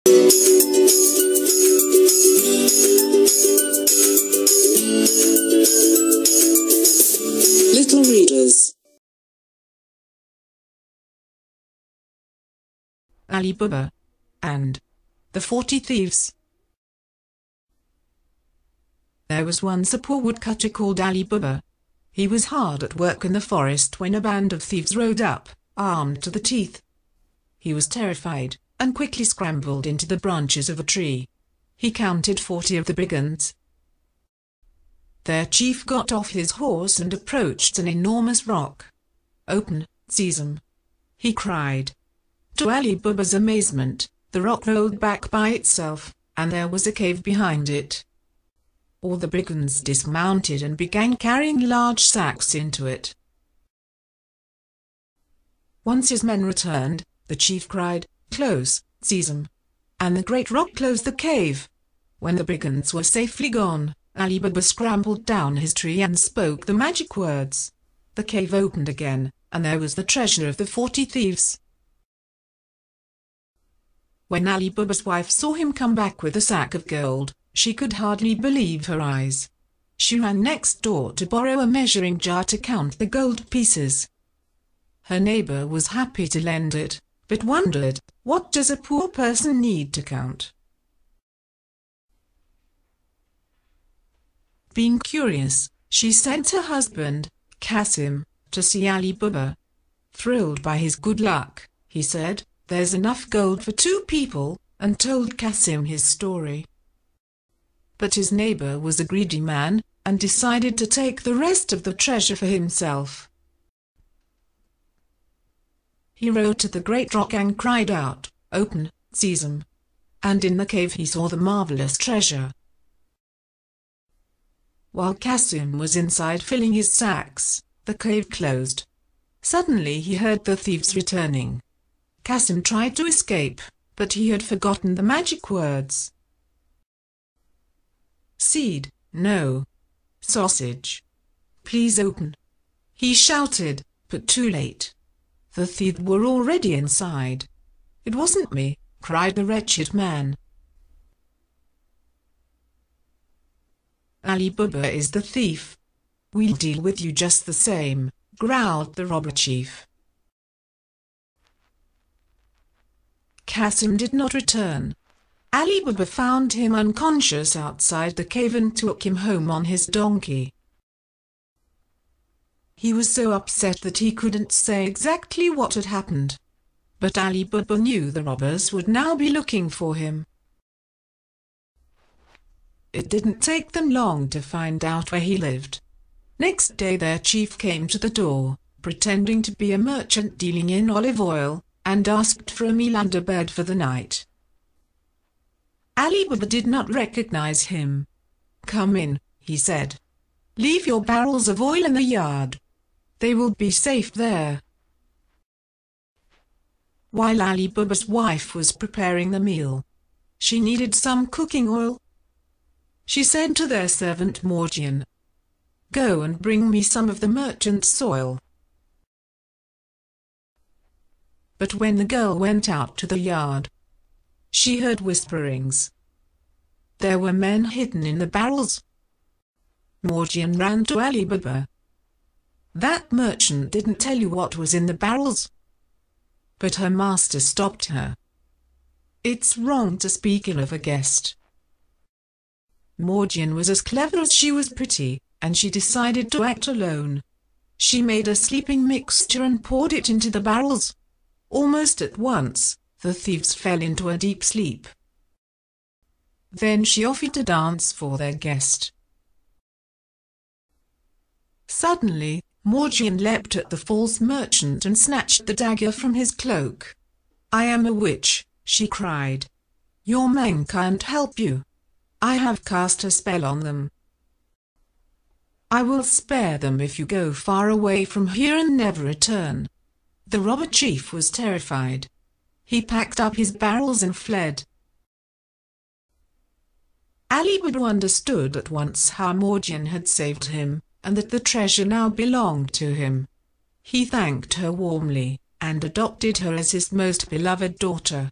Little readers. Ali Baba and the 40 Thieves. There was once a poor woodcutter called Ali Baba. He was hard at work in the forest when a band of thieves rode up, armed to the teeth. He was terrified, and quickly scrambled into the branches of a tree. He counted 40 of the brigands. Their chief got off his horse and approached an enormous rock. "Open, seize 'em!" he cried. To Ali Baba's amazement, the rock rolled back by itself, and there was a cave behind it. All the brigands dismounted and began carrying large sacks into it. Once his men returned, the chief cried, "Close, seize 'em!" and the great rock closed the cave. When the brigands were safely gone, Ali Baba scrambled down his tree and spoke the magic words. The cave opened again, and there was the treasure of the 40 thieves. When Ali Baba's wife saw him come back with a sack of gold, she could hardly believe her eyes. She ran next door to borrow a measuring jar to count the gold pieces. Her neighbor was happy to lend it, but wondered, what does a poor person need to count? Being curious, she sent her husband, Qasim, to see Ali Baba. Thrilled by his good luck, he said, "There's enough gold for 2 people," and told Qasim his story. But his neighbor was a greedy man, and decided to take the rest of the treasure for himself. He rode to the great rock and cried out, "Open, seize 'em!" and in the cave he saw the marvelous treasure. While Qasim was inside filling his sacks, the cave closed. Suddenly he heard the thieves returning. Qasim tried to escape, but he had forgotten the magic words. "Seed, no. Sausage. Please open," he shouted, but too late. The thieves were already inside. "It wasn't me," cried the wretched man. "Ali Baba is the thief. We'll deal with you just the same," growled the robber chief. Qasim did not return. Ali Baba found him unconscious outside the cave and took him home on his donkey. He was so upset that he couldn't say exactly what had happened. But Ali Baba knew the robbers would now be looking for him. It didn't take them long to find out where he lived. Next day their chief came to the door, pretending to be a merchant dealing in olive oil, and asked for a meal and a bed for the night. Ali Baba did not recognize him. "Come in," he said. "Leave your barrels of oil in the yard. They will be safe there." While Ali Baba's wife was preparing the meal, she needed some cooking oil. She said to their servant Morgian, "Go and bring me some of the merchant's oil." But when the girl went out to the yard, she heard whisperings. There were men hidden in the barrels. Morgian ran to Ali Baba. "That merchant didn't tell you what was in the barrels." But her master stopped her. "It's wrong to speak ill of a guest." Morgian was as clever as she was pretty, and she decided to act alone. She made a sleeping mixture and poured it into the barrels. Almost at once, the thieves fell into a deep sleep. Then she offered to dance for their guest. Suddenly, Morgian leapt at the false merchant and snatched the dagger from his cloak. "I am a witch," she cried. "Your men can't help you. I have cast a spell on them. I will spare them if you go far away from here and never return." The robber chief was terrified. He packed up his barrels and fled. Ali Baba understood at once how Morgian had saved him, and that the treasure now belonged to him. He thanked her warmly, and adopted her as his most beloved daughter.